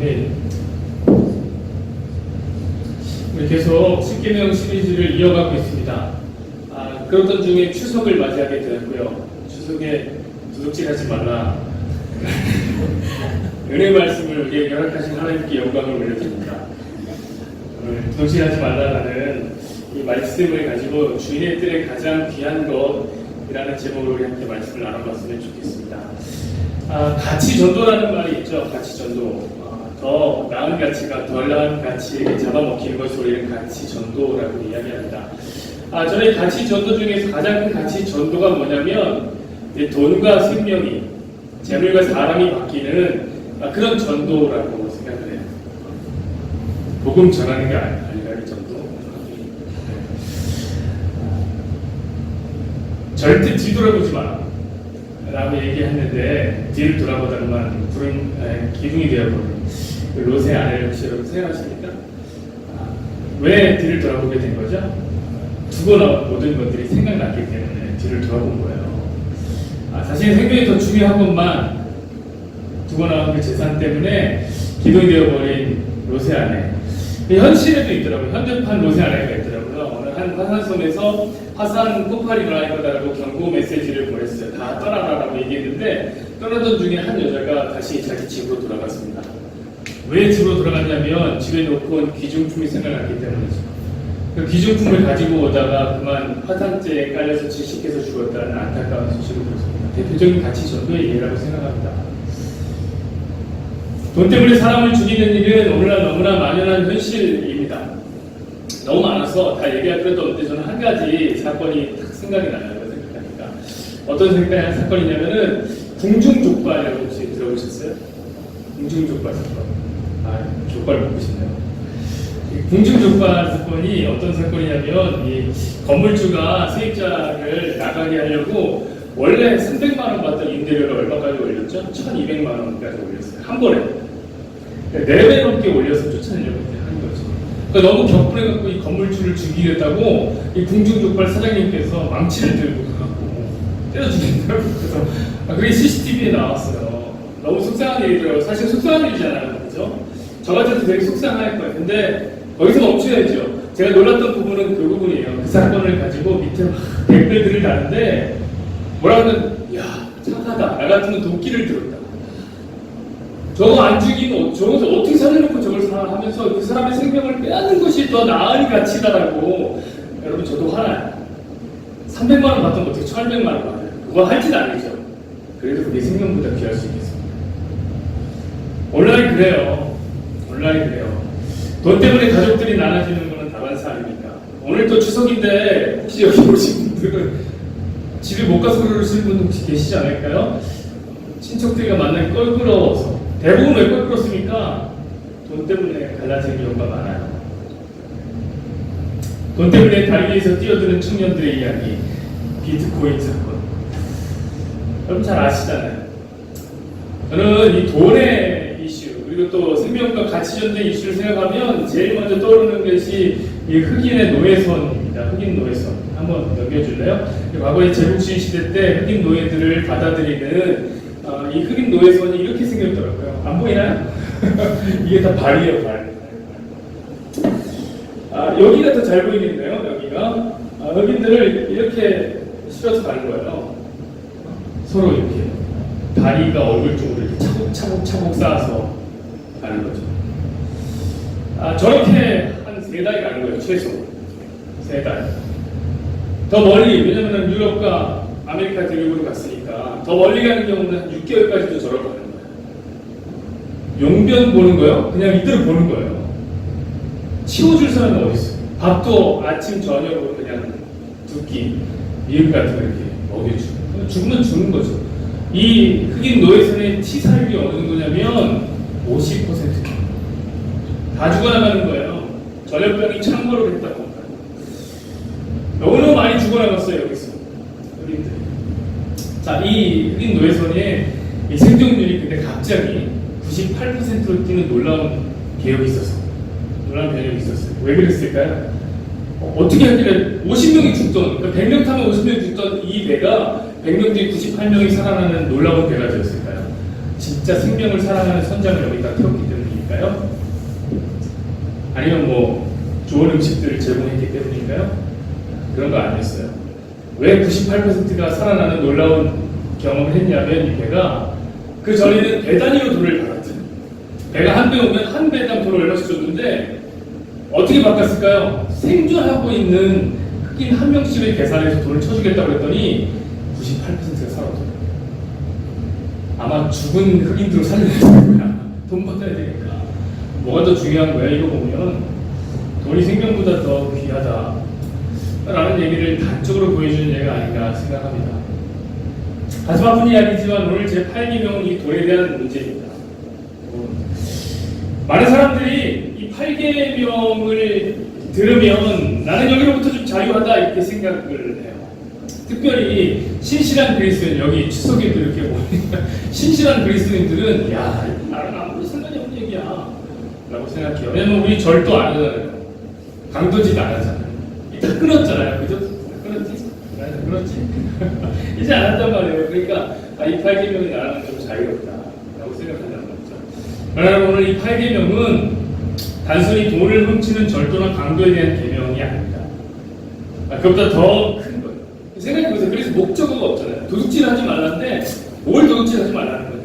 네. 우리 계속 십계명 시리즈를 이어가고 있습니다. 그렇던 중에 추석을 맞이하게 되었고요. 추석에 도둑질하지 말라. 은혜 말씀을 우리에게 허락하신 하나님께 영광을 올려드립니다. 오늘 도둑질하지 말라라는 이 말씀을 가지고 주인의 뜰에 가장 귀한 것이라는 제목으로 우리 함께 말씀을 나눠봤으면 좋겠습니다. 가치 전도라는 말이 있죠. 가치 전도. 더 나은 가치가 덜 나은 가치에게 잡아먹히는 것을 우리는 가치 전도라고 이야기합니다. 저는 가치 전도 중에서 가장 큰 가치 전도가 뭐냐면 돈과 생명이, 재물과 사람이 바뀌는 그런 전도라고 생각을 해요. 복음 전하는 게 아니라 이 전도. 절대 뒤돌아보지 마라 라고 얘기했는데 뒤를 돌아보다만 불은 기둥이 되어버린 롯의 아내를 혹시 여러분 생각하십니까? 왜 뒤를 돌아보게 된 거죠? 두고 나온 모든 것들이 생각났기 때문에 뒤를 돌아본 거예요. 자신의 생명이 더 중요한 것만 두고 나온 그 재산 때문에 기둥이 되어버린 롯의 아내. 현실에도 있더라고요. 현대판 롯의 아내가 있더라고요. 어느 한 화산섬에서 화산 폭발이 일어날 거다라고 경고 메시지를 보냈어요. 다 떠나라라고 얘기했는데 떠나던 중에 한 여자가 다시 자기 집으로 돌아갔습니다. 왜 집으로 돌아갔냐면 집에 놓고 온 귀중품이 생각났기 때문이죠. 그 귀중품을 가지고 오다가 그만 화산재에 깔려서 질식해서 죽었다는 안타까운 소식을 들었습니다. 대표적인 가치 전도의 예라고 생각합니다. 돈 때문에 사람을 죽이는 일은 오늘날 너무나 만연한 현실입니다. 너무 많아서 다 얘기할 필요도 없는데 저는 한 가지 사건이 딱 생각이 나요. 생각하니까. 어떤 사건이냐면은 궁중족발이라고 혹시 들어보셨어요? 궁중족발 사건. 족발 먹고 싶네요. 궁중족발 사건이 어떤 사건이냐면 이 건물주가 세입자를 나가게 하려고 원래 300만 원 받던 임대료를 얼마까지 올렸죠? 1,200만 원까지 올렸어요. 한 번에. 4배 넘게 올려서 쫓아내려고 한 거죠. 그러니까 너무 격분해갖고 이 건물주를 죽이겠다고 이 궁중족발 사장님께서 망치를 들고 가갖고 때려 죽인다고. 그래서 그게 CCTV에 나왔어요. 너무 속상한 일이더라고요. 사실 속상한 일이잖아요. 그죠? 저 같아도 되게 속상할 거예요. 근데 거기서 멈춰야죠. 제가 놀랐던 부분은 그 부분이에요. 그 사건을 가지고 밑에 막 댓글들을 다는데 뭐라 하면 야 착하다. 나 같으면 도끼를 들었다. 저거 안 죽이고 저거서 어떻게 살려놓고 저걸 하면서 그 사람의 생명을 빼앗는 것이 더 나은 가치다라고. 여러분 저도 화나요. 300만 원 받던 거 어떻게 1,800만 원 받아요. 그거 할 짓 아니죠. 그래도 그게 생명보다 귀할 수 있겠습니다. 온라인 그래요. 돈 때문에 가족들이 나눠지는 것은 다반사 아닙니까? 오늘 또 추석인데 혹시 여기 오신 분들은 집에 못 가서 그러시는 분 혹시 계시지 않을까요? 친척들과 만나기 껄끄러워서. 대부분 왜 껄끄럽습니까? 돈 때문에 갈라지는 경우가 많아요. 돈 때문에 다리 위에서 뛰어드는 청년들의 이야기, 비트코인 사건. 여러분 잘 아시잖아요. 저는 이 돈의 이슈, 그리고 또 생명과 가치 전쟁 이슈를 생각하면 제일 먼저 떠오르는 것이 이 흑인의 노예선입니다. 흑인 노예선. 한번 넘겨줄래요? 과거에 제국주의 시대 때 흑인 노예들을 받아들이는 이 흑인 노예선이 이렇게 생겼더라고요. 안 보이나요? 이게 다 발이에요, 발. 여기가 더 잘 보이겠네요, 여기가. 흑인들을 이렇게 실어서 가는 거예요. 서로 이렇게. 다리가 얼굴 쪽으로 이렇게 차곡차곡 쌓아서 가는 거죠. 저렇게 한 3달이 가는 거예요, 최소. 3달. 더 멀리, 왜냐면 유럽과 아메리카 대륙으로 갔으니까 더 멀리 가는 경우는 한 6개월까지도 저렇게 가는 거예요. 용변 보는 거예요? 그냥 이대로 보는 거예요. 치워줄 사람은 어디 있어요? 밥도 아침, 저녁으로 그냥 2끼, 미역 같은 거 이렇게 먹여주고. 죽으면 죽는 거죠. 이 흑인 노예선의 치사율이 어느 정도냐면 50%. 다 죽어나가는 거예요. 전염병이 창궐을 했다고. 너무너무 많이 죽어나갔어요, 여기서. 흑인들이. 자, 이 흑인 노예선의 이 생존율이 근데 갑자기 98%로 뛰는 놀라운 개혁이 있었어요. 놀라운 변혁이 있었어요. 왜 그랬을까요? 어떻게 하길래 50명이 죽던, 그러니까 100명 타면 50명이 죽던 이 배가 100명 뒤에 98명이 살아나는 놀라운 배가 되었을까요? 진짜 생명을 사랑하는 선장을 여기다 태웠기 때문이니까요. 때문일까요? 아니면 뭐 좋은 음식들을 제공했기 때문일까요? 그런 거 아니었어요. 왜 98%가 살아나는 놀라운 경험을 했냐면 이 배가 그 전에는 배 단위로 돈을 받았죠. 배가 한 배 오면 한 배당 돈을 얼마씩 줬는데 어떻게 바꿨을까요? 생존하고 있는 흑인 한 명씩을 계산해서 돈을 쳐주겠다고 했더니 98%가 살아도 아마 죽은 흑인들을 살려야 되는 거야. 돈 받아야 되니까. 뭐가 더 중요한 거야? 이거 보면 돈이 생명보다 더 귀하다 라는 얘기를 단적으로 보여주는 예가 아닌가 생각합니다. 가슴 아픈 이야기지만 오늘 제 8계명은 이 돈에 대한 문제입니다. 많은 사람들이 이 8계명을 들으면 나는 여기로부터 좀 자유하다 이렇게 생각을 해요. 특별히 신실한 그리스도인, 여기 추석에도 이렇게 보니까 신실한 그리스도인들은 야, 나랑 아무리 상관이 없는 얘기야 라고 생각해요. 왜냐면 우리 절도 안 하잖아요. 강도짓 안 하잖아요. 다 끊었잖아요. 그죠? 끊었지? 끊었지? 이제 안 한단 말이에요. 그러니까 이 8계명이 나라는 좀 자유롭다 라고 생각한다는 거죠. 그러나 오늘 이 8계명은 단순히 돈을 훔치는 절도나 강도에 대한 계명이 아닙니다. 그것보다 더 큰 거예요. 생각해보세요. 그래서 목적어가 없잖아요. 도둑질 하지 말라는데 뭘 도둑질 하지 말라는 거예요?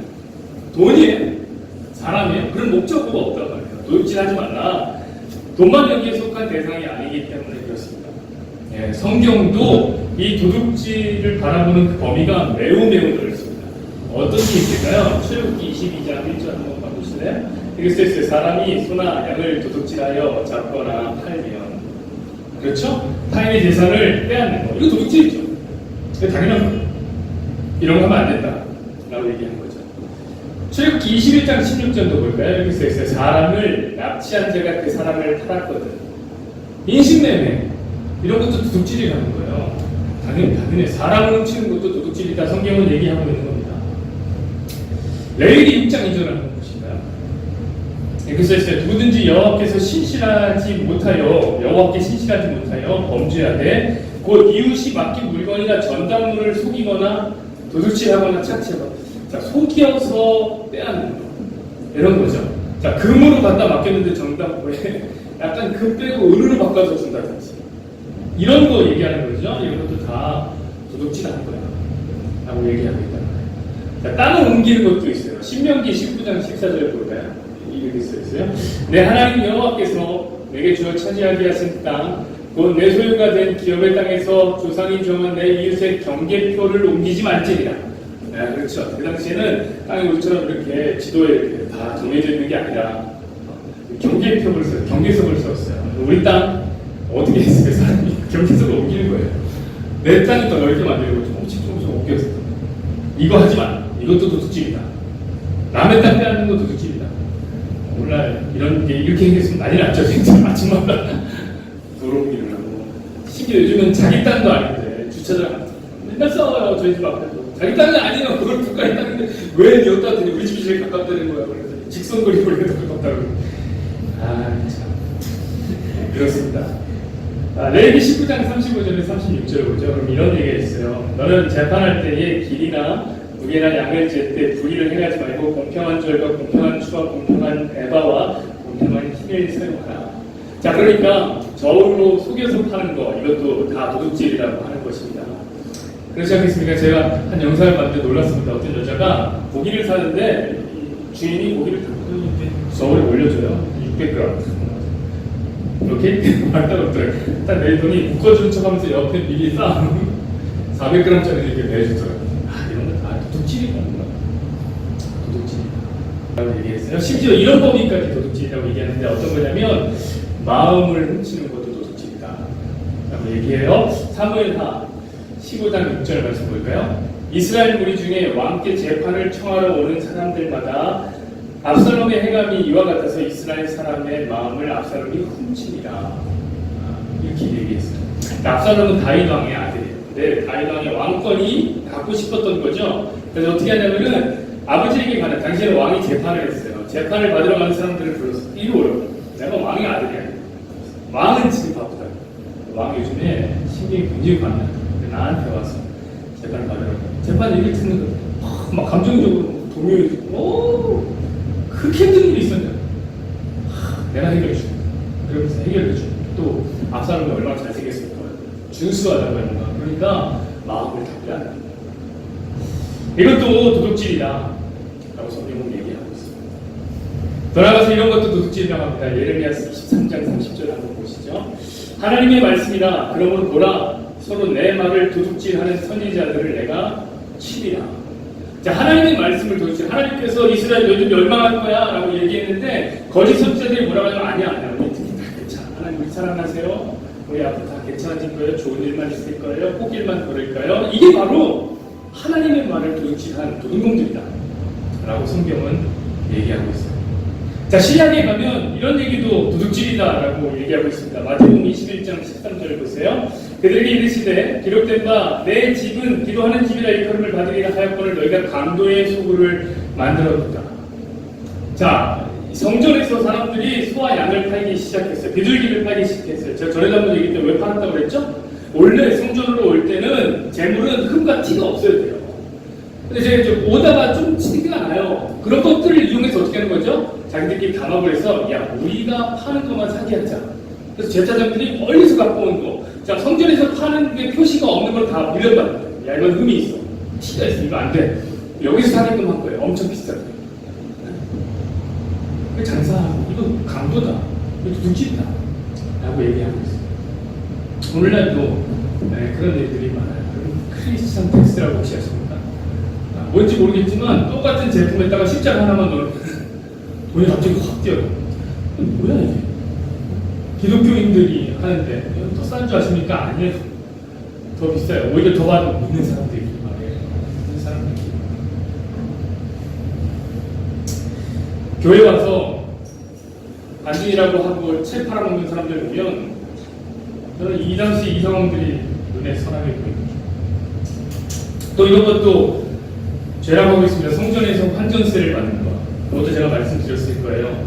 돈이에요? 사람이에요? 그런 목적어가 없단 말이에요. 도둑질 하지 말라. 돈만 여기에 속한 대상이 아니기 때문에 그렇습니다. 예, 성경도 이 도둑질을 바라보는 그 범위가 매우 넓습니다. 어떤 게 있을까요? 출애굽기 22장 1절 한번 봐보실래요? 여기 써있어요. 사람이 소나 양을 도둑질하여 잡거나 팔면, 그렇죠? 타인의 재산을 빼앗는 거, 이거 도둑질이죠. 이거 당연한 거예요. 이런 거 하면 안 된다 라고 얘기하는 거죠. 출애굽기 21장 16절도 볼까요? 여기 써있어요. 사람을 납치한 자가 그 사람을 팔았거든. 인신매매 이런 것도 도둑질이라는 거예요. 당연히 사람을 훔치는 것도 도둑질이다. 성경은 얘기하고 있는 겁니다. 레위기 6장 2절을 한번 보실까요? 이렇게 써있어요. 누구든지 여호와께 신실하지 못하여 범죄하되 곧 이웃이 맡긴 물건이나 전당물을 속이거나 도둑질하거나 착취하거나, 자, 속여서 빼앗는 거 이런 거죠. 자, 금으로 갖다 맡겼는데 정당물에 약간 금 빼고 은으로 바꿔서 준다든지 이런 거 얘기하는 거죠. 이런 것도 다 도둑질하는 거야 라고 얘기하고 있단 말이에요. 자, 땅을 옮기는 것도 있어요. 신명기 19장 14절에 볼까요? 이렇게 써있어요. 내 하나님 여호와께서 내게 주어 차지하게 하신 땅, 곧 내 소유가 된 기업의 땅에서 조상이 정한 내 이웃의 경계표를 옮기지 말지니라. 네, 그렇죠. 그 당시에는 땅이 우리처럼 이렇게 지도에 이렇게 다 정해져 있는 게 아니라 경계표를 써요. 경계석을 썼어요. 우리 땅 어떻게 했어요? 사람이 경계석을 옮기는 거예요. 내 땅이 더 넓게 만들고 조금씩 옮겨서 이거 하지 마. 이것도 도둑질이다. 남의 땅 빼앗는 것도 도둑질이다. 오늘날 이런 게 이렇게 생겼으면 난리 났죠. 진짜 아침마다 도로 옮기는 거고. 심지어 요즘은 자기 땅도 아닌데 주차장 맨날 싸워요. 저희 집 앞에도. 자기 땅이 아니에요. 그걸 국가의 땅인데 왜 여기다 더니 우리 집이 제일 가깝다는 거야. 그래서 직선거리 우리가 더 가깝다고. 참 그렇습니다. 레위기 19장 35절에 36절을 보죠. 그럼 이런 얘기가 있어요. 너는 재판할 때에 길이나 무게나 양을 잴 때 불의를 행하지 말고 공평한 절과 공평한 추와 공평한 에바와 공평한 희를 사용하라. 자, 그러니까 저울로 속여서 파는 거 이것도 다 도둑질이라고 하는 것입니다. 그렇지 않겠습니까? 제가 한 영상을 봤는데 놀랐습니다. 어떤 여자가 고기를 사는데 주인이 고기를 저울에 올려줘요. 600g. 이렇게 말딱 없더라고요. 딱 내더니 묶어주는 척하면서 옆에 미리 쌓아 400g짜리 이렇게 내주더라고요. 이런 거 다 도둑질이구나. 도둑질이라고 얘기했어요. 심지어 이런 범위까지 도둑질이라고 얘기하는데 어떤 거냐면 마음을 훔치는 것도 도둑질이다 라고 얘기해요. 사무엘하 15장 6절 말씀 볼까요? 이스라엘 무리 중에 왕께 재판을 청하러 오는 사람들마다 압살롬의 행함이 이와 같아서 이스라엘 사람의 마음을 압살롬이 훔치니라. 이렇게 얘기했어요. 압살롬은 다윗 왕의 아들이에요. 근데 다윗 왕의 왕권이 갖고 싶었던 거죠. 그래서 어떻게 하냐면은 아버지에게 가는, 당시에는 왕이 재판을 했어요. 재판을 받으러 가는 사람들을 불러서 이리 오라고. 내가 왕의 아들이야. 왕은 지금 바쁘다. 왕이 요즘에 신경이 굉장히 많아요. 나한테 와서 재판을 받으라고. 재판 얘기를 듣는 거예요. 막 감정적으로 동요해주고, 그렇게 힘든 일이 있었냐. 준수하다고 하는 거. 그러니까 마음을 다 빼앗는다. 이것도 도둑질이다 라고 성경은 얘기하고 있습니다. 더 나아가서 이런 것도 도둑질이라고 합니다. 예레미야서 23장 30절 한번 보시죠. 하나님의 말씀이라 그러므로 보라 서로 내 말을 도둑질하는 선지자들을 내가 치리라. 자, 하나님의 말씀을 도둑질. 하나님께서 이스라엘 너희들 멸망할 거야 라고 얘기했는데 거짓 선지자들이 뭐라고 하냐면 아니야 우리 다 괜찮아. 하나님 우리 사랑하세요. 우리 앞으로 다 괜찮아질 거예요. 좋은 일만 있을 거예요. 꽃길만 걸을까요? 이게 바로 하나님의 말을 도둑질한 도둑놈들이다 라고 성경은 얘기하고 있어요. 자, 신약에 가면 이런 얘기도 도둑질이다 라고 얘기하고 있습니다. 마태복음 21장 13절 보세요. 그들에게 이르시되 기록된 바 내 집은 기도하는 집이라 일컬음을 받으리라 하였거늘 너희가 강도의 소굴을 만들었다. 자, 성전에서 사람들이 소와 양을 팔기 시작했어요. 비둘기를 팔기 시작했어요. 제가 전에도 한번 얘기했는데 왜 팔았다고 그랬죠? 원래 성전으로 올 때는 재물은 흠과 티가 없어야 돼요. 근데 제가 오다가 좀 티가 나요. 그런 것들을 이용해서 어떻게 하는 거죠? 자기들끼리 담합을 해서 야 우리가 파는 것만 사게 하자. 그래서 제사장들이 멀리서 갖고 온 거. 자, 성전에서 파는 게 표시가 없는 걸 다 물려받는 거예요. 야 이건 흠이 있어. 티가 있어. 이거 안 돼. 여기서 사게끔 한 거예요. 엄청 비싸게. 장사하고 이거 강도다. 이거 도둑질이다. 라고 얘기하고 있어요. 오늘날도 그런 일들이 많아요. 크리스천 텍스라고 혹시 아십니까? 뭔지 모르겠지만 똑같은 제품에다가 십자가 하나만 넣으면 돈이 갑자기 확 뛰어요. 뭐야 이게? 기독교인들이 하는데 더 싼 줄 아십니까? 아니에요. 더 비싸요. 오히려 더 받은 믿는 사람들이 말이에요. 믿는 사람들이. 교회 와서 반증이라고 하고 책 팔아먹는 사람들 보면 저는 이 당시 이 상황들이 눈에 선하게 보입니다. 또 이런 것도 죄라고 하고 있습니다. 성전에서 환전세를 받는 거. 그것도 제가 말씀드렸을 거예요.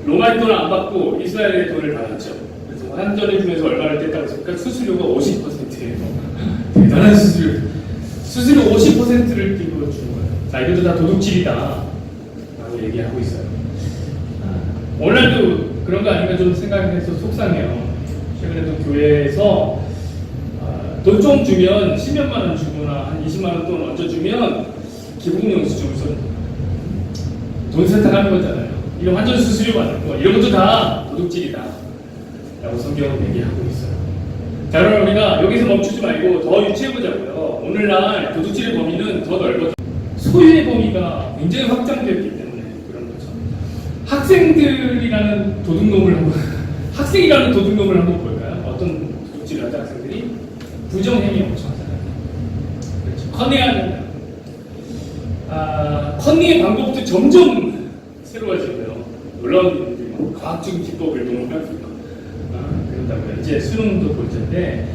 로마의 돈을 안 받고 이스라엘의 돈을 받았죠. 그래서 환전해 주면서 얼마를 뗐다고 했습니까? 수수료가 50%예요. 대단한 수수료. 수수료 50%를 끼고 주는 거예요. 자, 이것도 다 도둑질이다 라고 얘기하고 있어요. 오늘도 그런 거 아닌가 좀 생각해서 속상해요. 최근에도 교회에서 돈 좀 주면 10몇만 원 주거나 한 20만 원 돈 얹어주면 기부금영수증을 돈 세탁하는 거잖아요. 이런 환전 수수료 받는 거 이런 것도 다 도둑질이다 라고 성경은 얘기하고 있어요. 자, 그럼 우리가 여기서 멈추지 말고 더 유추해보자고요. 오늘날 도둑질의 범위는 더 넓어져. 소유의 범위가 굉장히 확장되었기 때문에 그런 거죠. 학생들이라는 도둑놈을 한번 학생이라는 도둑놈을 한번 볼까요? 어떤 도둑질을 하죠 학생들이? 부정행위 엄청 하잖아요. 그렇죠. 컨닝하는 컨닝의 방법도 점점 새로워지고요. 놀라운 일들이 과학적인 기법을 동원하니까 그런다고요. 이제 수능도 볼 텐데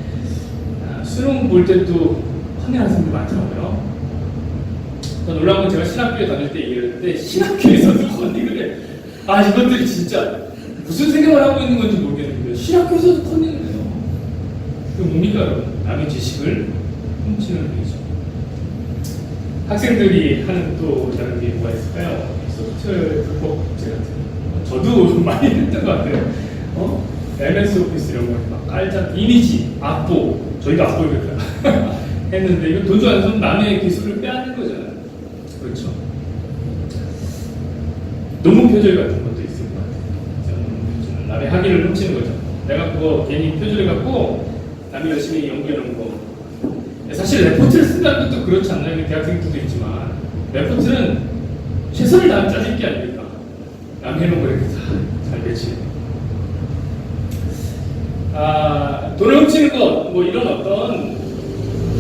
수능 볼 때도 컨닝하는 사람들이 많더라고요. 더 놀라운 건 제가 신학교에 다닐 때 얘기했는데 신학교에서도 컨닝을 해. 이것들이 진짜 무슨 생각을 하고 있는 건지 모르겠는데 신학교에서도 컨닝을 해요. 그게 뭡니까 여러분? 남의 지식을 훔치는 일이죠. 학생들이 하는 또 다른 게 뭐가 있을까요? 소프트웨어 불법제 같은 거. 저도 많이 했던 것 같아요. MS 오피스 이런 거 막 깔짝 이미지, 악보, 저희도 악보를 했는데 이거 돈 주면서 남의 기술을 빼앗는 거잖아요. 그렇죠. 논문 표절 같은 것도 있을 것 같아요. 남의 학위를 훔치는 거죠. 내가 그거 괜히 표절해 갖고 남이 열심히 연구해 놓은 거. 사실 레포트를 쓴다는 것도 그렇지 않나요? 대학생들도 있지만 레포트는 최선을 다한 짜질 게 아닙니까? 남이 해놓은 거 이렇게 잘 배치해. 돈을 훔치는 것, 뭐 이런 어떤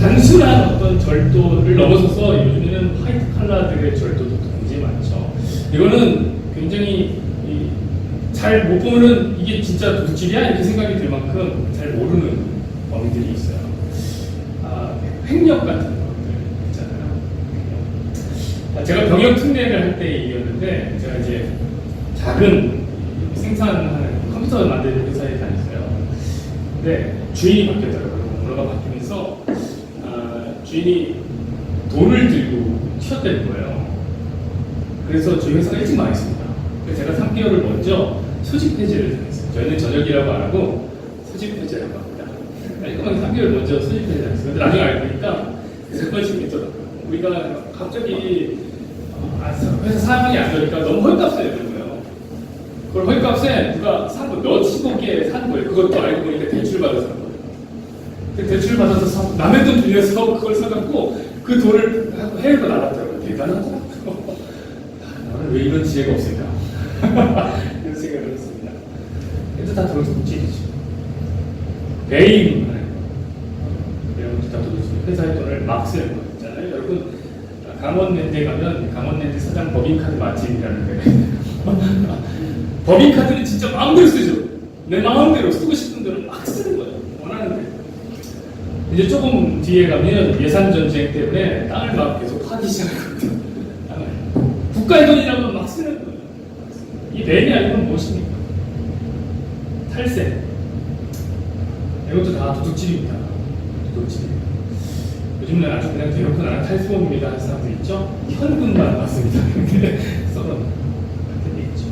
단순한 어떤 절도를 넘어서서 요즘에는 화이트 칼라들의 절도도 굉장히 많죠. 이거는 굉장히 잘 못 보면은 이게 진짜 도둑질이야? 이렇게 생각이 들 만큼 잘 모르는 범위들이 있어요. 횡령 같은 것들 있잖아요. 제가 병역 특례를 할 때 일이었는데 제가 이제 작은 생산하는 컴퓨터 만드는 회사에 다녔어요. 근데 주인이 바뀌었더라고요. 오너가 바뀌면서 주인이 돈을 들고 튀었다는 거예요. 그래서 저희 회사가 일찍 망했습니다. 그래서 제가 3개월을 먼저 수직 폐지를 당했어요. 저희는 저녁이라고 안 하고 수직 폐지라고 합니다. 깔끔하게 3개월 먼저 수집해야 되었어요. 근데 나중에 알고 보니까 그 사건이 재밌더라고요. 우리가 갑자기 회사 사람이 안 되니까 너무 헐값에 내는 거예요. 그걸 헐값에 누가 산 거, 몇십억 개 산 거예요. 그것도 알고 보니까 대출 받아서 산 거예요. 그 대출 받아서 남의 돈 빌려서 그걸 사갖고 그 돈을 해외로 나갔더라고요. 대단하더라고요. 나는 왜 이런 지혜가 없을까? 이런 생각을 했습니다. 그래도 다 도둑질이죠. 배임 이런 것도 다 도둑질. 회사의 돈을 막 쓰는 거 있잖아요. 여러분 강원랜드에 가면 강원랜드 사장 법인카드 맛집이라는 데 법인카드는 진짜 마음대로 쓰죠. 내 마음대로 쓰고 싶은 대로 막 쓰는 거예요. 원하는 대로. 이제 조금 뒤에 가면 예산 전쟁 때문에 땅을 막 계속 파기 시작하거든요. 국가의 돈이라면 막 쓰는 거예요. 이 뱀이 아니면 무엇입니까? 탈세. 이것도 다 도둑질입니다. 도둑질입니다. 요즘은 아주 그냥 대놓고 나는 탈수범입니다 하는 사람들 있죠? 현금만 맞습니다. 근데 썰어 같은 얘기죠.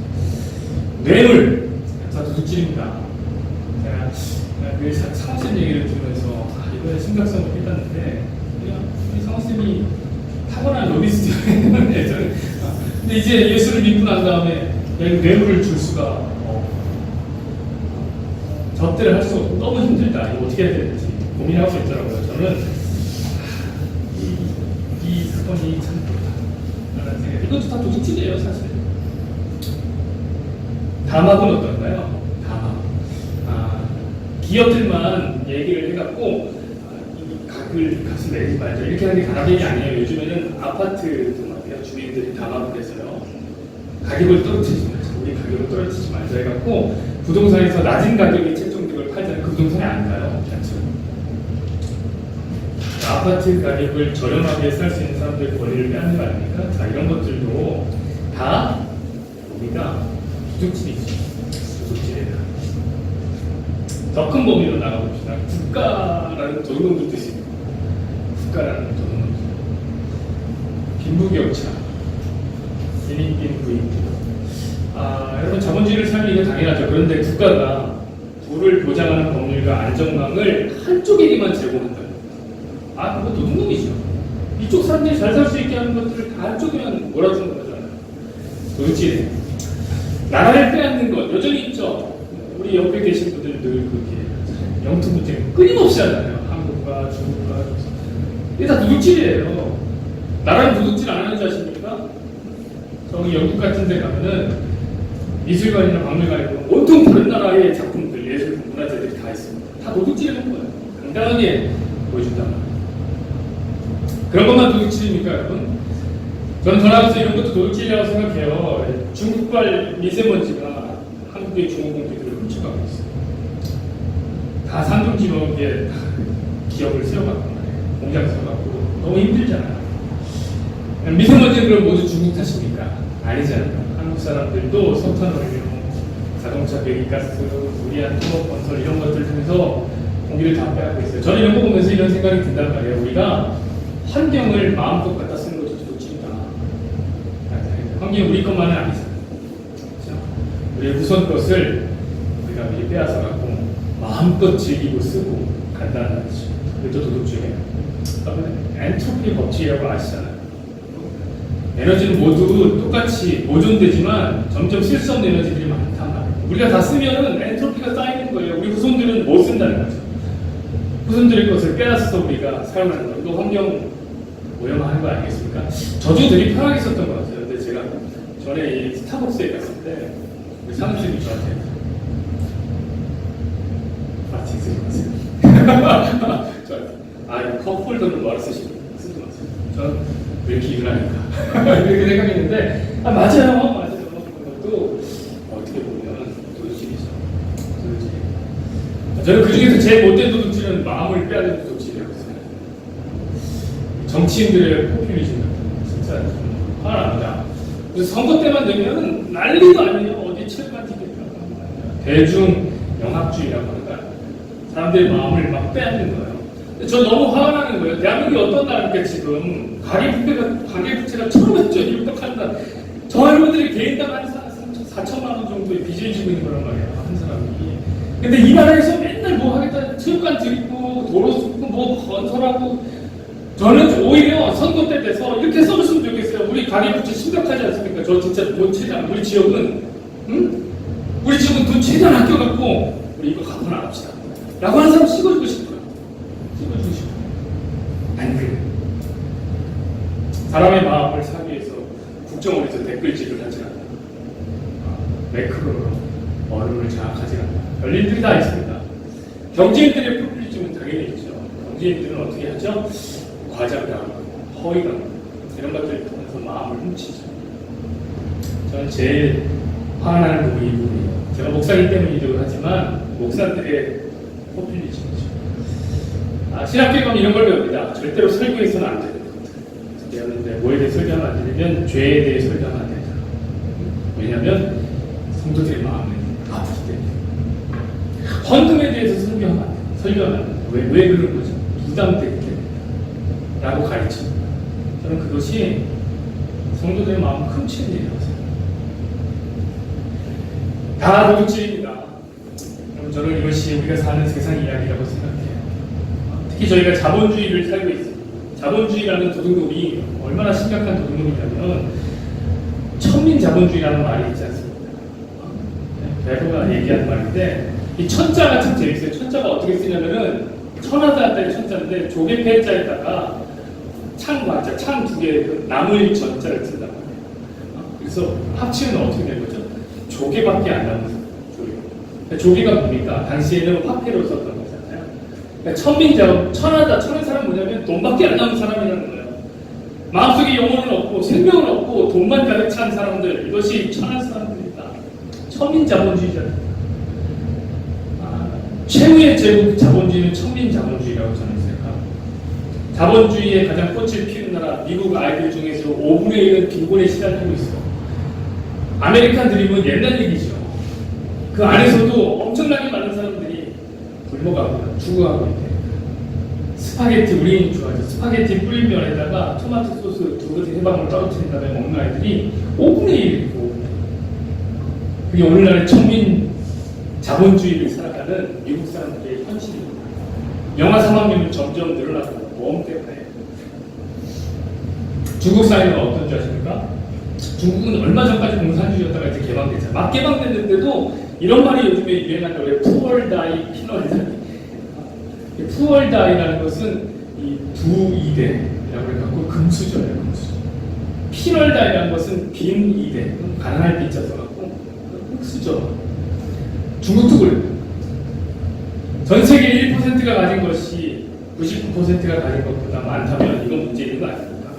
뇌물. 다 도둑질입니다. 제가 그 상호쌤 얘기를 들으면서 이거의 심각성을 깨닫는데 우리 상호쌤이 타고난 로비스트였는데 저는 근데 이제 예수를 믿고 난 다음에 뇌물을 줄 수가 접대를 할 수 없고 너무 힘들다. 이거 어떻게 해야 되는지 고민하고 있더라고요. 저는 이 사건이 참 그렇다라는 생각. 이것도 다 도둑질이에요, 사실. 담합은 어떤가요? 담합. 기업들만 얘기를 해갖고 값을 내지 말자 이렇게 하는 게 가능한 게 아니에요. 요즘에는 아파트도 말이에요. 주민들이 담합을 해서요. 가격을 떨어뜨리지 말자. 우리 가격을 떨어뜨리지 말자 해갖고 부동산에서 낮은 가격에 책정된 걸 팔자는 그 부동산에 안 가요. 아파트 가격을 저렴하게 살 수 있는 사람들 권리를 빼앗는 거 아닙니까? 자, 이런 것들도 다 우리가 도둑질이죠. 도둑질이다. 더 큰 범위로 나가봅시다. 국가라는 도둑놈들 뜻입니다. 국가라는 도둑놈들. 빈부격차, 신인빈 부인. 여러분 자본주의를 살면 이거 당연하죠. 그런데 국가가 부를 보장하는 법률과 안정망을 한쪽에게만 제공한다. 그거 도둑놈이죠. 이쪽 사람들이 잘 살 수 있게 하는 것들을 다 한쪽에만 몰아주는 거잖아요. 도둑질이에요. 나라를 빼앗는 것 여전히 있죠. 우리 옆에 계신 분들 늘 그렇게 영토 분쟁 끊임없이 하잖아요. 한국과 중국과 이게 다 도둑질이에요. 나라는 도둑질 안 하는 줄 아십니까? 저기 영국 같은 데 가면은 미술관이나 박물관에 보면 온통 다른 나라의 작품들, 예술, 문화재들이 다 있습니다. 다 도둑질하는 거예요. 당당하게 보여준단 말이에요. 그런 것만 도둑질입니까, 여러분? 저는 더 나아가서 이런 것도 도둑질이라고 생각해요. 중국발 미세먼지가 한국의 중공기들을 훔쳐가고 있어요. 다 산둥지역에 기업을 세워갖고 말이에요. 공장 세워갖고 너무 힘들잖아요. 미세먼지는 그럼 모두 중국 탓입니까? 아니잖아요. 한국 사람들도 석탄 원료, 자동차 배기가스, 우리한 토목 건설 이런 것들 통해서 공기를 다 빼앗고 있어요. 저는 이런 거 보면서 이런 생각이 든단 말이에요. 우리가 환경을 마음껏 갖다 쓰는 것도 도둑질이다. 환경이 우리 것만은 아니잖아요. 그렇죠? 우리의 우선 것을 우리가 미리 빼앗아 갖고 마음껏 즐기고 쓰고 간다는 말이죠. 그것도 도둑질이에요. 엔트로피 법칙이라고 아시잖아요. 에너지는 모두 똑같이 보존되지만 점점 쓸 수 없는 에너지들이 많단 말이에요. 우리가 다 쓰면은 엔트로피가 쌓이는 거예요. 우리 후손들은 못 쓴다는 거죠. 후손들의 것을 빼앗아서 우리가 사용하는 거. 이거 환경 오염하는 거 아니겠습니까? 저도 되게 편하게 썼던 것 같아요. 근데 제가 전에 이 스타벅스에 갔을 때 우리 사무실이 저한테 쓰지 마세요. 저한테 컵홀더는 뭐하러 쓰지 마세요. 전 왜 이렇게 일을 하니까 이렇게 생각했는데 맞아요. 그것도 어떻게 보면 도둑질이죠. 저는 그 중에서 제일 못된 도둑질은 마음을 빼앗는 도둑질이라고 생각해요. 정치인들의 포퓰리즘 같은 진짜 화가 납니다. 선거 때만 되면 난리도 아니에요. 어디 체육관 티켓이라고 하는 거 아니에요. 대중 영합주의라고 하는 거 아니에요. 사람들의 마음을 막 빼앗는 거예요. 저 너무 화가 나는 거예요. 대한민국이 어떤 나라입니까 지금 가계부채가 1,500조 일떡한다. 저 여러분들이 개인당 한 4천만 원 정도의 빚을 지고 있는 거란 말이에요. 한 사람이. 근데 이 나라에서 맨날 맨날 뭐 하겠다, 체육관 짓고, 도로 짓고, 뭐 건설하고, 저는 오히려 선거 때 돼서 이렇게 써줬으면 좋겠어요. 우리 가계부채 심각하지 않습니까? 저 진짜 돈 최대한, 우리 지역은, 응? 우리 지역은 돈 최대한 아껴갖고, 우리 이거 갚아 나갑시다. 라고 하는 사람 찍어주고 싶어요. 찍어주고 싶어요. 안 그래. 사람의 마음을 사기 위해서 국정원에서 댓글질을 하지 않는다. 매크로로 언론을 장악하지 않는다. 별일들이 다 있습니다. 경제인들의 포퓰리즘은 당연히 있죠. 경제인들은 어떻게 하죠? 과장당, 허위당 이런 것들을 통해서 마음을 훔치죠. 저는 제일 화나는 부분이 이 부분이에요. 제가 목사이기 때문이기도 하지만 목사들의 포퓰리즘이죠. 신학교에 이런 걸 배웁니다. 절대로 설교해서는 안 되는 것. 배웠는데 뭐에 대해 설교하면 안 되냐면 죄에 대해 설교하면 안 된다. 왜냐하면 성도들의 마음은 아프기 때문에. 헌금에 대해서 설교하면 안 돼요. 설교하면 안 돼요. 왜 그런 거죠? 부담되게 라고 가르칩니다. 저는 그것이 성도들의 마음을 훔치는 일이라고 생각합니다. 다 도둑질입니다. 그럼 저는 이것이 우리가 사는 세상 이야기라고 생각해요. 특히 저희가 자본주의를 살고 있습니다. 자본주의라는 도둑놈이 얼마나 심각한 도둑놈이냐면 천민자본주의라는 말이 있지 않습니까? 배도가 얘기하는 말인데 이 천자가 참 재밌어요. 천자가 어떻게 쓰냐면은 천하자한테 천자인데 조개패자에다가 창 두 개 나물 전자를 쓴단 말이에요. 그래서 합치면 어떻게 된 거죠? 조개밖에 안 남은 조개. 조개가 뭡니까? 당시에는 화폐로 썼던 거잖아요. 그러니까 천하자, 천의 사람 뭐냐면 돈밖에 안 남은 사람이라는 거예요. 마음속에 영혼은 없고 생명은 없고 돈만 가득 찬 사람들, 이것이 천한 사람들이다. 천민자본주의잖아요. 최후의 제국 자본주의는 천민자본주의라고 저는 생각합니다. 자본주의의 가장 꽃을 피우는 나라 미국 아이들 중에서 5분의 1은 빈곤에 시달리고 있어. 아메리칸 드림은 옛날 얘기죠. 그 안에서도 엄청나게 많은 사람들이 굶어가고 죽어가고 있대. 스파게티, 우리는 좋아하죠. 스파게티 뿌린 면에다가 토마토 소스 두 가지 해방을 떨어뜨린 다음에 먹는 아이들이 5분의 1이고, 그게 오늘날의 천민 자본주의를 살아가는 미국 사람들의 현실입니다. 영아 사망률은 점점 늘어나고 보험 때문에. 중국 사회는 어떤 줄 아십니까? 중국은 얼마 전까지 공산주의였다가 이제 개방됐잖아요. 막 개방됐는데도 이런 말이 요즘에 유행한 거예요. 푸얼다이 피널다이. 푸얼다이라는 것은 이 부이대라고 해갖고 금수저예요. 금수저. 피널다이라는 것은 빈이대, 가난할 빈자 써갖고 흑수저. 중국도 그래요. 전 세계 1%가 가진 것이 99%가 가진 것보다 많다면 이건 문제 있는 거 아닙니까?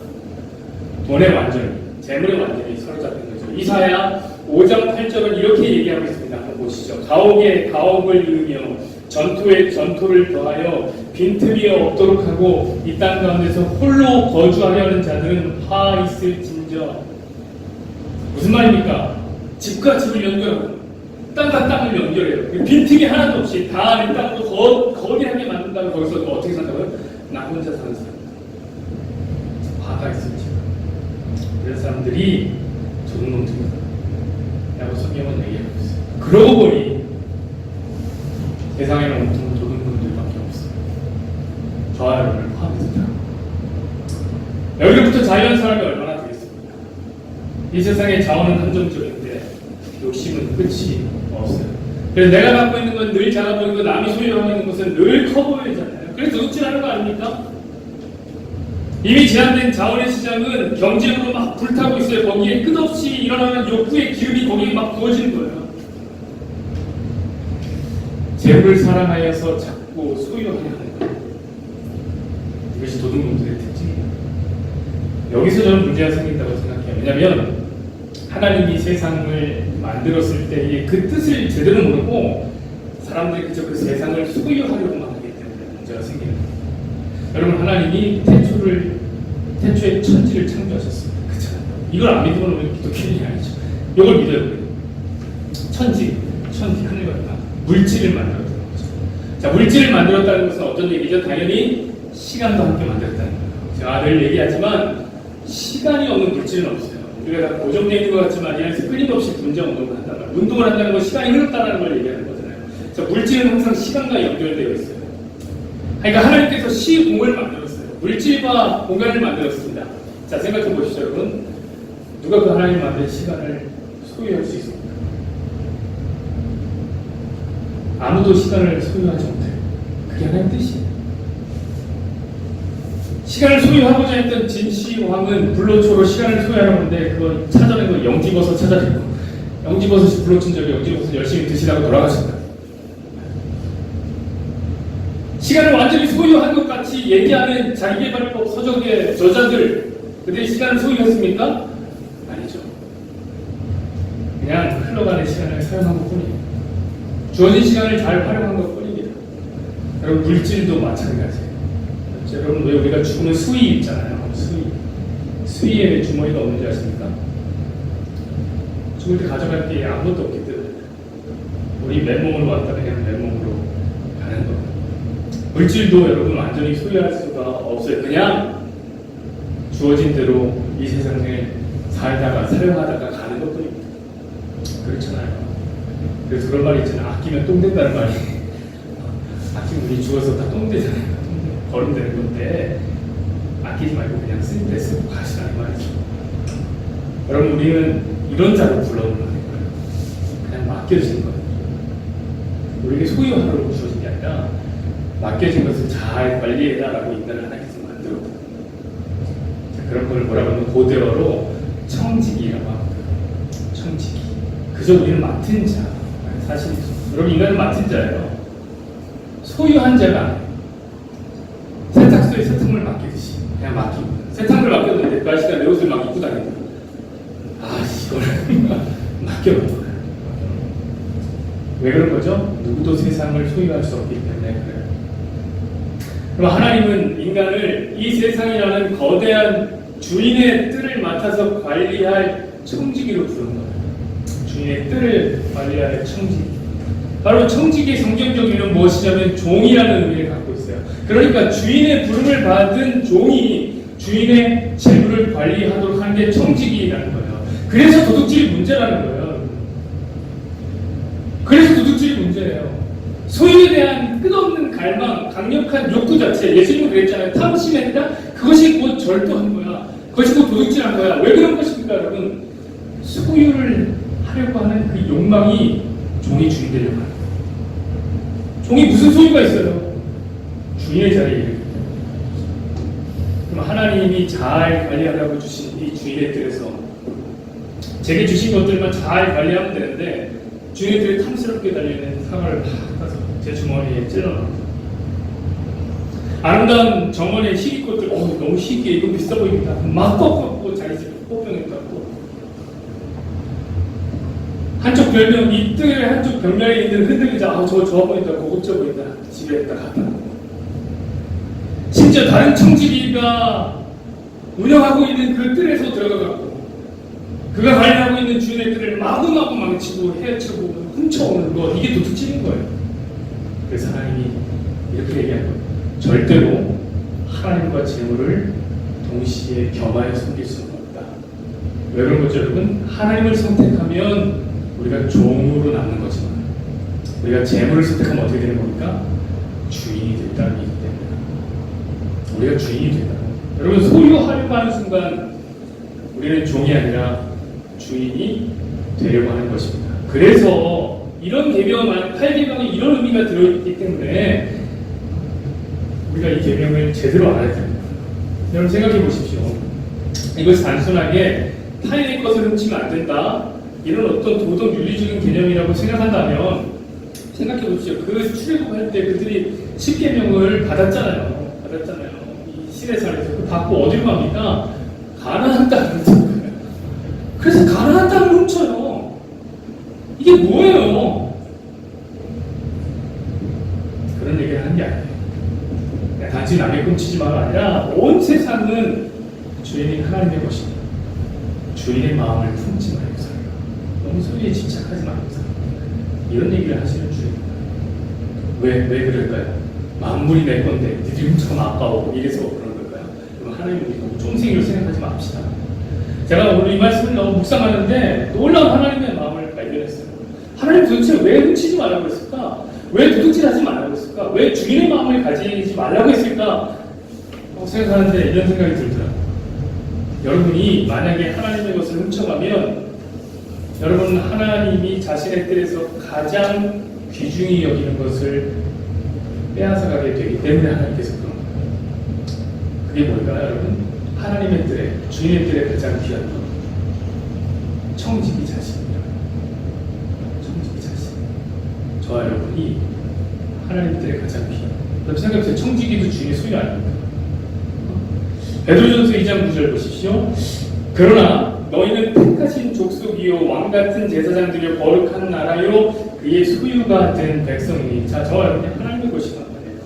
돈에 완전히, 재물에 완전히 사로잡힌 거죠. 이사야 5장 8절은 이렇게 얘기하고 있습니다. 한번 보시죠. 가옥에 가옥을 이으며 전토에 전토를 더하여 빈틈이 없도록 하고 이 땅 가운데서 홀로 거주하려는 자들은 화 있을진저. 무슨 말입니까? 집과 집을 연결하고 땅과 땅을 연결해요. 빈틈이 하나도 없이 다 이 땅으로 거대하게 만든다면 거기서 또 어떻게 산다고요? 나 혼자 사는 사람. 화가 있을지. 그런 사람들이 도둑놈들입니다. 라고 성경은 얘기하고 있어요. 그러고 보니 세상에는 온통 도둑놈들밖에 없어요. 저와 여러분을 포함해서. 여기부터 자유한 사람이 얼마나 되겠습니까? 이 세상의 자원은 한정적인데 욕심은 끝이 없어요. 그래서 내가 갖고 있는 건 늘 작아 보이고 남이 소유하고 있는 것은 늘 커 보이잖아요. 그래서 도둑질하는 거 아닙니까? 이미 제한된 자원의 시장은 경쟁으로 막 불타고 있어요. 거기에 끝없이 일어나는 욕구의 기름이 거기에 막 부어지는 거예요. 재물을 사랑하여서 자꾸 소유하려 하는 거예요. 이것이 도둑놈들의 특징이에요. 여기서 저는 문제가 생긴다고 생각해요. 왜냐하면 하나님이 세상을 만들었을 때 그 뜻을 제대로 모르고 사람들이 그저 그 세상을 소유하려고만 하기 때문에 문제가 생기는 거예요. 여러분, 하나님이 태초에 천지를 창조하셨습니다. 그렇잖아요. 이걸 안 믿고 놓으면 기독교인이 아니죠. 이걸 믿어요. 천지, 하늘과 땅, 물질을 만들었다는 거죠. 자, 물질을 만들었다는 것은 어떤 얘기죠? 당연히 시간도 함께 만들었다는 거예요. 제가 늘 얘기하지만 시간이 없는 물질은 없어요. 우리가 다 고정되어 있는 것 같지만 이 안에서 끊임없이 분자 운동을 한다는 거예요. 운동을 한다는 건 시간이 흐른다는 걸 얘기하는 거잖아요. 자, 물질은 항상 시간과 연결되어 있어요. 그러니까 하나님께서 시공을 만들었어요. 물질과 공간을 만들었습니다. 자, 생각해 보시죠, 여러분. 누가 그 하나님 만든 시간을 소유할 수 있습니까? 아무도 시간을 소유하지 못해요. 그게 하나님 뜻이에요. 시간을 소유하고자 했던 진시황은 불로초로 시간을 소유하려고 하는데 그거 찾아낸 거 영지버섯 찾아냈고 영지버섯이 불로친 적에 영지버섯 열심히 드시라고 돌아가셨다. 시간을 완전히 소유한 것 같이 얘기하는 자기개발법 서적의 저자들 그들이 시간을 소유했습니까? 아니죠. 그냥 흘러가는 시간을 사용한 것 뿐이에요. 주어진 시간을 잘 활용한 것 뿐입니다. 여러분 물질도 마찬가지예요. 여러분 왜 우리가 죽으면 수의 있잖아요. 수의에 왜 주머니가 없는지 아십니까? 죽을 때 가져갈 게 아무것도 없기 때문에 우리 맨몸으로 왔다 그냥 맨몸으로 가는 거예요. 물질도 여러분 완전히 소유할 수가 없어요. 그냥 주어진 대로 이 세상에 살다가 사용하다가 가는 것뿐입니다. 그렇잖아요. 그래서 그런 말이 있잖아요. 아끼면 똥 된다는 말이. 아끼면 우리 죽어서 다 똥 되잖아요. 거름되는 건데 아끼지 말고 그냥 쓸 때 쓰고 가시라는 말이죠. 여러분 우리는 이런 자로 불러오는 거예요. 그냥 맡겨진 거예요. 우리에게 소유하라고 주어진 게 아니라 맡겨진 것을 잘 관리해라라고 인간을 하나님께서 만들었거든요. 그런 걸 뭐라고 하면 고대어로 청지기라고 합니다. 청지기. 그저 우리는 맡은 자. 사실 여러분 인간은 맡은 자예요. 소유한 자가 아니에요. 세탁소에 세탁물 맡기듯이 그냥 맡기고 세탁물 맡겼는데 그 아저씨가 내 옷을 막 입고 다닌다. 아 이걸 맡겨놓은 거예요. 왜 그런 거죠? 누구도 세상을 소유할 수 없기 때문에 그래요. 그럼 하나님은 인간을 이 세상이라는 거대한 주인의 뜰을 맡아서 관리할 청지기로 부른 거예요. 주인의 뜰을 관리할 청지기. 바로 청지기의 성경적 의미는 무엇이냐면 종이라는 의미를 갖고 있어요. 그러니까 주인의 부름을 받은 종이 주인의 재물을 관리하도록 하는 게 청지기라는 거예요. 그래서 도둑질이 문제라는 거예요. 그래서 도둑질이 문제예요. 소유에 대한 끝없는 갈망, 강력한 욕구 자체, 예수님은 그랬잖아요. 탐심이 아니라 그것이 곧 절도한 거야. 그것이 곧 도둑질한 거야. 왜 그런 것입니까, 여러분? 소유를 하려고 하는 그 욕망이 종이 주인 되려고 하는 거예요. 종이 무슨 소유가 있어요? 주인의 자리에. 그럼 하나님이 잘 관리하라고 주신 이 주인의 뜰에서 제게 주신 것들만 잘 관리하면 되는데 주인의 뜰에 탐스럽게 달려있는 사과를 팍 따서 제 주머니에 찔러넣습니다. 아름다운 정원의 희귀꽃들, 너무 희귀해, 이거 비싸 보입니다. 막 꺾고 자기 집에 꽃병에 깎고 한쪽 별명, 이 뜰의 한쪽 벽면에 있는 흔들리자, 저거 좋아 보인다, 고급져 보인다, 집에 딱 갖다 놓고 심지어 다른 청지기가 운영하고 있는 그 뜰에서 들어가고 그가 관리하고 있는 주인의 뜰을 마구마구 망치고 해치고 훔쳐오는 것, 이게 도둑질인 거예요. 그래서 하나님이 이렇게 얘기한 거예요. 절대로 하나님과 재물을 동시에 겸하여 섬길 수는 없다. 왜 그런 거죠, 여러분? 하나님을 선택하면 우리가 종으로 남는 거지만 우리가 재물을 선택하면 어떻게 되는 겁니까? 주인이 된다는 얘기 때문에 우리가 주인이 된다. 여러분 소유하려고 하는 순간 우리는 종이 아니라 주인이 되려고 하는 것입니다. 그래서 이런 계명, 8계명에 이런 의미가 들어있기 때문에 우리가 이 계명을 제대로 알아야 됩니다. 여러분 생각해 보십시오. 이것이 단순하게 타인의 것을 훔치면 안 된다, 이런 어떤 도덕 윤리적인 개념이라고 생각한다면 생각해 보십시오. 그 출애굽할 때 그들이 10계명을 받았잖아요. 이 시내산에서 그 받고 어디로 갑니까? 가나안 땅으로 들어가요. 그래서 가나안 땅을 훔쳐요. 이게 뭐예요? 그런 얘기를 하는 게 아니에요. 단지 남의 훔치지 마가 아니라 온 세상은 주인인 하나님의 것입니다. 주인의 마음을 품지 말고 살아요. 너무 소유에 집착하지 말고 살아요. 이런 얘기를 하시는 주인입니다. 왜 그럴까요? 만물이 내 건데 니들이 훔쳐가면 아까워, 이래서 그런 걸까요? 그럼 하나님 우리 너무 쫑생이로 생각하지 맙시다. 제가 오늘 이 말씀을 너무 묵상하는데 놀라운 하나님의 마음을 발견했어요. 하나님 도대체 왜 훔치지 말라고 했을까? 왜 도둑질 하지 말라고 했을까? 왜 주인의 마음을 가지지 말라고 했을까? 생각하는데 이런 생각이 들더라고요. 여러분이 만약에 하나님의 것을 훔쳐가면 여러분 하나님이 자신의 뜰에서 가장 귀중히 여기는 것을 빼앗아가게 되기 때문에 하나님께서 그런 거예요. 그게 뭘까요, 여러분? 하나님의 뜰에, 주인의 뜰에 가장 귀한 것. 청지기 자신이에요. 청지기 자신. 저와 여러분이 하나님 뜰에 가장 귀한 것. 여러분 생각해보세요. 청지기도 주인의 소유 아닙니까? 베드로전서 2장 9절 보십시오. 그러나 너희는 택하신 족속이요 왕같은 제사장들이요 거룩한 나라요 그의 소유가 된 백성이니. 자, 저와 여러분이 하나님의 것이란 말이에요.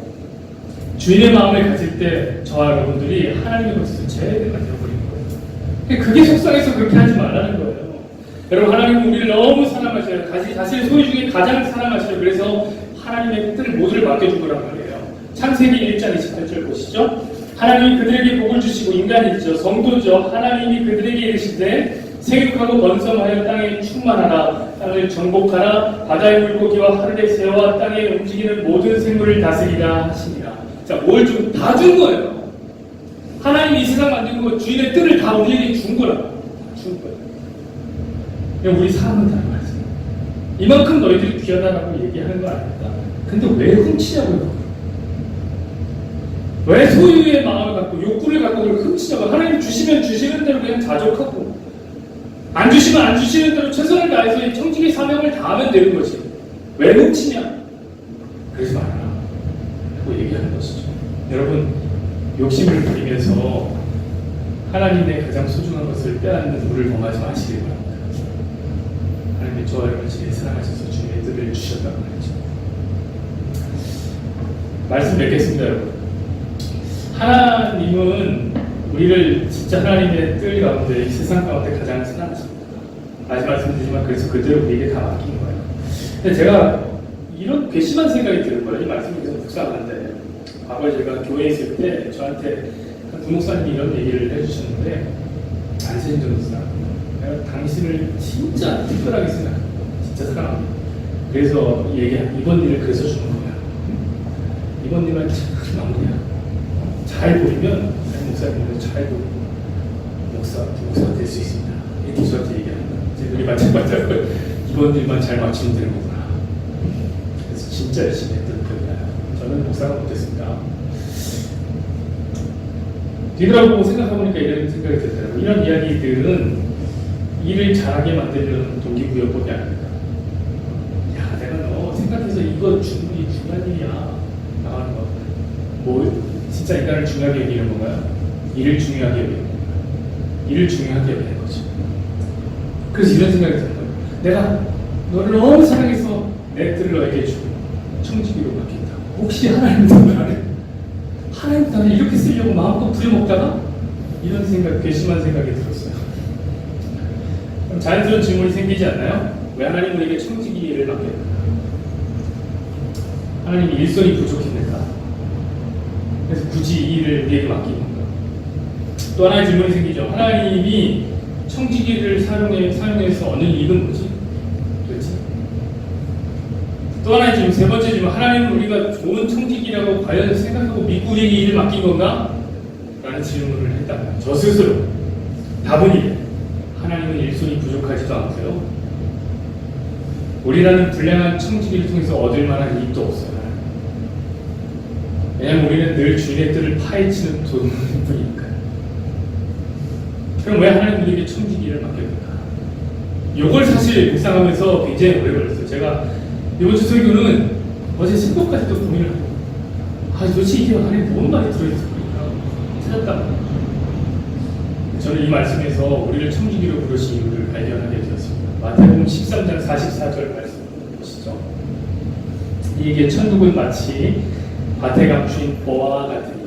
주인의 마음을 가질 때 저와 여러분들이 하나님의 것에서 제대가 되어버리는 거예요. 그게 속상해서 그렇게 하지 말라는 거예요. 여러분 하나님은 우리를 너무 사랑하셔요. 자신의 소유 중에 가장 사랑하셔요. 그래서 하나님의 뜰 모두를 맡겨준 거란 말이에요. 창세기 1장 28절 보시죠. 하나님이 그들에게 복을 주시고 인간이죠. 성도죠. 하나님이 그들에게 이르시되 생육하고 번성하여 땅에 충만하라. 땅을 정복하라. 바다의 물고기와 하늘의 새와 땅에 움직이는 모든 생물을 다스리라 하시니라. 자, 뭘 좀 다 준 거예요. 하나님이 이 세상 만든 거 주인의 뜰을 다 우리에게 준 거라고. 준 거예요. 우리 사람은 다른 말이에요. 이만큼 너희들이 귀하다라고 얘기하는 거 아닙니까? 근데 왜 훔치냐고요? 왜 소유의 마음을 갖고 욕구를 갖고 그걸 훔치냐고. 하나님 주시면 주시는 대로 그냥 자족하고 안 주시면 안 주시는 대로 최선을 다해서 이 청지기 사명을 다하면 되는 거지. 왜 훔치냐? 그러지 말아라 라고 얘기하는 것이죠. 여러분 욕심을 부리면서 하나님의 가장 소중한 것을 빼앗는 우리를 범하지 마시길 바랍니다. 하나님이 저와 여러분을 제일 사랑하셔서 주님의 뜻을 주셨다고 말이죠. 말씀 맺겠습니다. 여러분 하나님은 우리를 진짜 하나님의 뜰 가운데 이 세상 가운데 가장 사랑하십니다. 다시 말씀드리지만 그래서 그대로 우리에게 다 맡긴 거예요. 근데 제가 이런 괘씸한 생각이 드는 거예요. 이 말씀이 계속 묵상하는데 과거에 제가 교회에 있을 때 저한테 한 부목사님이 이런 얘기를 해주셨는데 안세진 전도사 내가 당신을 진짜 특별하게 생각합니다. 진짜 사랑합니다. 그래서 이번 일을 그래서 주는 거야. 이번 일만 참 마무리야. 잘 보이면 목사님들 잘 보이고 목사가 될 수 있습니다. 이렇게 저한테 얘기하는 거예요. 제 눈이 반짝반짝 이번 일만 잘 맞추면 되는 거구나. 그래서 진짜 열심히 했던 기억이 나요. 저는 목사가 못했습니다. 뒤돌아보고 생각해보니까 이런 생각이 들더라고요. 이런 이야기들은 일을 잘하게 만들려는 동기부여법이 아닙니다. 야, 내가 너 생각해서 이거 충분히 중요한 일이야 나가는 거. 뭐 진짜 인간을 중요하게 여기는 건가요? 일을 중요하게 여기는 건가요? 일을 중요하게 여기는 거죠. 그래서 이런 생각이 드는 거예요. 내가 너를 너무 사랑해서 내 뜰을 너에게 주고 청지기로 맡긴다. 혹시 하나님 덕을 안 해? 하나님 덕을 이렇게 쓰려고 마음껏 부려먹다가 이런 생각, 괘씸한 생각이 들었어요. 그럼 자연스러운 질문이 생기지 않나요? 왜 하나님 우리에게 청지기를 맡겼는가? 하나님이 일손이 부족했는가? 그래서 굳이 이 일을 우리에게 맡기는 건가? 또 하나의 질문이 생기죠. 하나님이 청지기를 사용해서 얻는 이익은 뭐지? 도대체? 또 하나의 질문, 세 번째 질문. 하나님은 우리가 좋은 청지기라고 과연 생각하고 믿고 우리에게 일을 맡긴 건가? 라는 질문을 했다. 저 스스로. 답은 이래. 하나님은 일손이 부족하지도 않고요. 우리라는 불량한 청지기를 통해서 얻을 만한 이익도 없어요. 왜냐하면 우리는 늘 주인의 뜰을 파헤치는 분이니까요. 그럼 왜 하나님 우리에게 청지기를 맡겼는가? 이걸 사실 묵상하면서 굉장히 오래 걸렸어요. 제가 이번 주 설교는 어제 새벽까지도 고민을 하고 도대체 이게 안에 뭔 말이 들어있을까 찾았다. 저는 이 말씀에서 우리를 청지기로 부르신 이유를 발견하게 되었습니다. 마태복음 13장 44절 말씀 보시죠. 이게 천국은 마치 밭에 감추인 보화와 같으니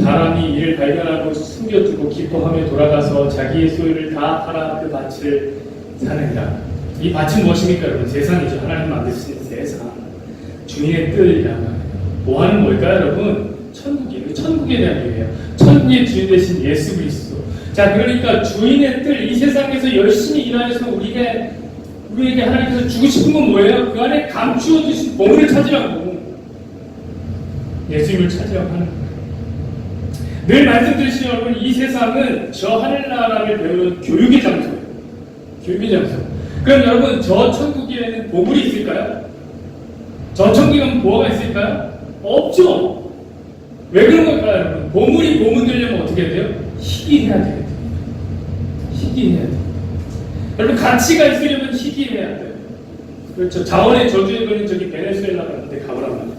사람이 이를 발견하고 숨겨두고 기뻐하며 돌아가서 자기의 소유를 다 팔아 그 밭을 사느니라. 이 밭은 무엇입니까 여러분? 세상이죠. 하나님 만드신 세상. 주인의 뜰이라고 합니다. 보화는 뭘까요 여러분? 천국이에요. 천국에 대한 얘기예요. 천국의 주인 되신 예수 그리스도. 자, 그러니까 주인의 뜰, 이 세상에서 열심히 일하면서 우리가 우리에게 하나님께서 주고 싶은 건 뭐예요? 그 안에 감추어 주신 보물을 찾으라고. 예수님을 찾으라고 하는 거예요. 늘 말씀드리시는 여러분, 이 세상은 저 하늘나라를 배우는 교육의 장소예요. 교육의 장소. 그럼 여러분, 저 천국에는 보물이 있을까요? 저 천국에 가면 보화가 있을까요? 없죠. 왜 그런 걸까요, 여러분? 보물이 보물 되려면 어떻게 해야 돼요? 희귀해야 돼요. 희귀해야 돼요. 여러분, 가치가 있으려면 희귀해야 돼요. 그렇죠. 자원의 저주에 걸린 저기 베네수엘라 갔는데 가보란 말이에요.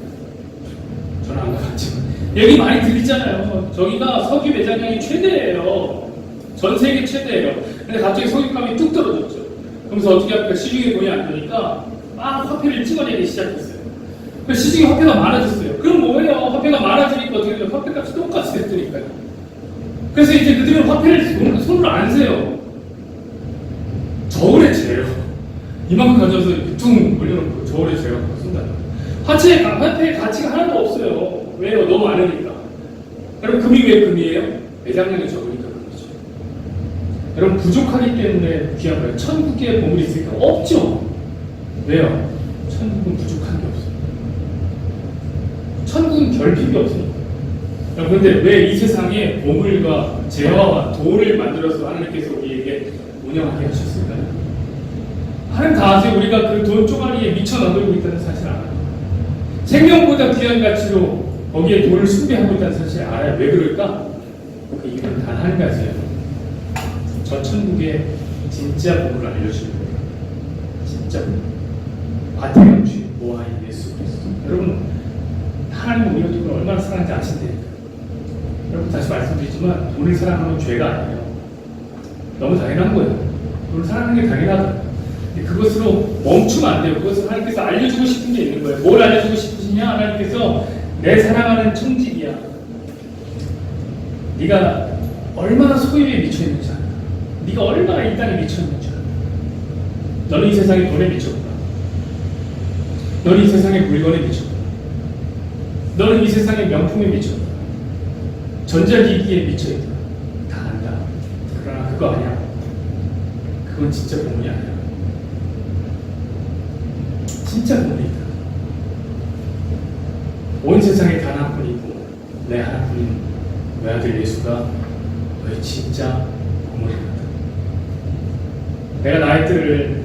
저는 안 가봤지만. 여기 많이 들리잖아요. 저기가 석유 매장량이 최대예요. 전 세계 최대예요. 근데 갑자기 석유값이 뚝 떨어졌죠. 그러면서 어떻게 할까? 시중에 돈이 안 되니까 막 화폐를 찍어내기 시작했어요. 시중에 화폐가 많아졌어요. 그럼 뭐예요? 화폐가 많아지니까 어떻게 돼요? 화폐값이 똑같이 됐으니까요. 그래서 이제 그들은 화폐를 손으로 안 세요. 저울에 재요. 이만큼 가져와서 퉁 올려놓고 저울에 재갖고 쓴다는 거예요. 화폐의 가치가 하나도 없어요. 왜요? 너무 많으니까. 여러분, 금이 왜 금이에요? 매장량이 적으니까 금이죠. 여러분, 부족하기 때문에 귀한 거예요. 천국에 보물이 있을까? 없죠. 왜요? 천국은 부족한 게 없어요. 천국은 결핍이 없으니까. 그런데 왜 이 세상에 보물과 재화와 돈을 만들어서 하나님께서 우리에게 운영하게 하셨을까요? 하나님 다 아세요. 우리가 그 돈 쪼가리에 미쳐 나들고 있다는 사실 알아요. 생명보다 귀한 가치로 거기에 돈을 숭배하고 있다는 사실 알아요. 왜 그럴까? 그 이유는 단 한 가지예요. 저 천국의 진짜 보물을 알려주는 거예요. 진짜 보물. 바탕에 주인 보아인 예수 그리스도. 여러분, 하나님은 우리가 돈을 얼마나 사랑하는지 아신다니까요. 여러분, 다시 말씀드리지만 돈을 사랑하는 건 죄가 아니에요. 너무 당연한 거예요. 돈을 사랑하는 게 당연하다. 그것으로 멈추면 안 돼요. 그것을 하나님께서 알려주고 싶은 게 있는 거예요. 뭘 알려주고 싶으시냐? 하나님께서 내 사랑하는 청지기야. 네가 얼마나 소유에 미쳐있는지 알아. 네가 얼마나 이 땅에 미쳐있는지 알아. 너는 이 세상에 돈에 미쳤구나. 너는 이 세상에 물건에 미쳤구나. 너는 이 세상에 명품에 미쳤구나. 전자기기에 미쳐있구나. 다 안다. 그러나 그거 아니야. 그건 진짜 보물이 아니야. 진짜 보물이다. 온 세상에 단 하나뿐이고 내 하나뿐인 외아들 예수가 너의 진짜 보물이다. 내가 나의 뜰을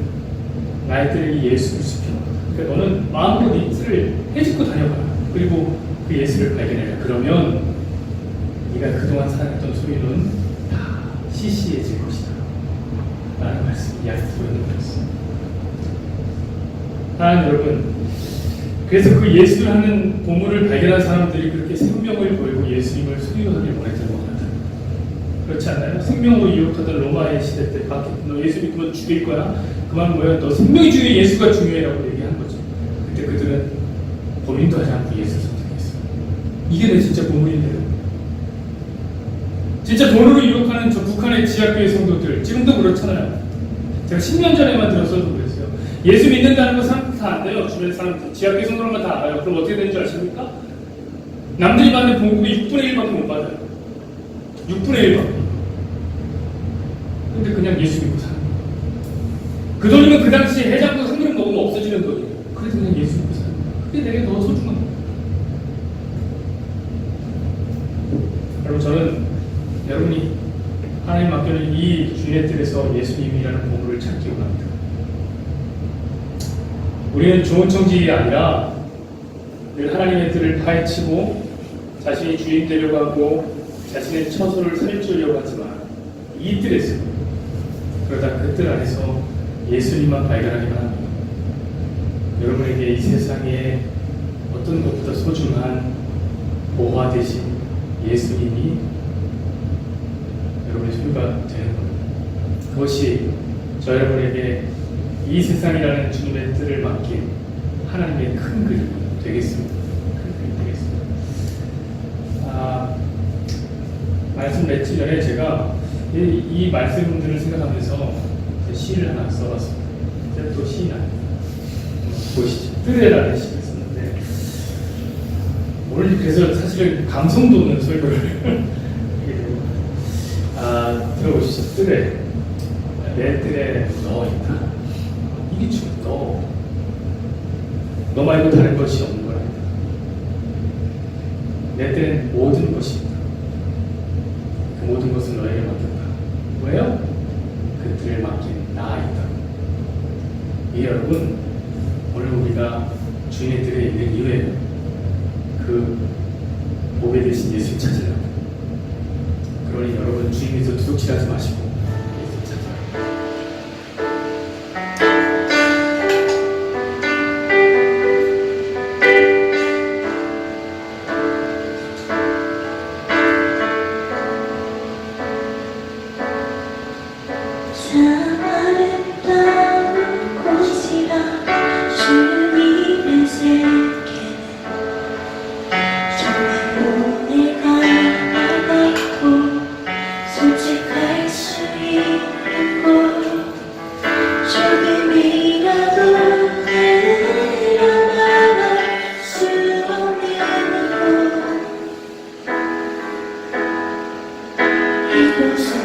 이 예수를 지켜라. 그러니까 너는 마음으로 네 뜰을 헤집고 다녀봐라. 그리고 그 예수를 발견해라. 그러면 네가 그동안 살았던 소유는 다 시시해질 것이다. 라는 말씀이 약속으로 있는 거였습니다. 사랑하는 여러분, 그래서 그 예수를 하는 보물을 발견한 사람들이 그렇게 생명을 걸고 예수님을 소유하길 원했던 것 같아요. 그렇지 않나요? 생명으로 이웃하던 로마의 시대 때 밖에 너 예수 믿으면 죽일 거야? 그 말은 뭐예요? 너 생명이 중요해, 예수가 중요해라고 얘기한 거죠. 그때 그들은 고민도 하지 않고 예수를 선택했어요. 이게 내 진짜 보물인데요. 진짜 돈으로 유혹하는 저 북한의 지하교회 성도들 지금도 그렇잖아요. 제가 10년 전에만 들었어도 그랬어요. 예수 믿는다는 거 사람들 다 안 돼요. 주변 사람들 지하교회 성도만 다 알아요. 그럼 어떻게 되는 줄 아십니까? 남들이 받는 봉급이 6분의 1밖에 못 받아요. 6분의 1밖에. 근데 그냥 예수 믿고 사는 거예요. 그 돈이면 그 당시에 해장국 한 그릇 먹으면 없어지는 돈이에요. 그래서 그냥 예수 믿고 사는 거예요. 그게 내게 더 소중한 거예요. 여러분, 저는 여러분이 하나님 맡겨놓은 이 주님의 뜻에서 예수님이라는 보물을 찾기 원합니다. 우리는 좋은 청지기 아니라 늘 하나님의 뜻을 파헤치고 자신이 주인 되려고 하고 자신의 처소를 살찌우려고 하지만 이 뜻에서 그러다 그 뜻 안에서 예수님만 발견하기만 합니다. 여러분에게 이 세상에 어떤 것보다 소중한 보화 되신 예수님이 여러분의 소유가 되는 겁니다. 그것이 저 여러분에게 이 세상이라는 주님의 뜻을 맡긴 하나님의 큰 그림 되겠습니다. 큰 그림 되겠습니다. 말씀 맺기 전에 제가 이 말씀들을 생각하면서 시를 하나 써봤습니다. 제가 또 시인 아닙니다. 보시죠. 뜰에라는 시를 썼는데 오늘 그래서 사실은 감성 돋는 설교를 하게 되고 들어보시죠. 뜰에 내 뜰에 넣어있다. 이게 죽어. 너 말고 다른 것이 없는 거랍니다. 내 땐 모든 것이 있다. 그 모든 것은 너에게 맡겼다. 왜요? 그 틀을 맡긴 나 있다. 이 여러분, 오늘 우리가 주님의 뜰에 있는 이유에 그 보배 되신 예수를 찾으려고. 그러니 여러분 주님께서 두둑질하지 마시고 예수를 찾아요. 참 아름다운 곳이라 주님의 세계는 정말 오늘과 밝고 솔직할 수 있는 곳 조금이라도 내려 말할 수 없는 곳 이곳은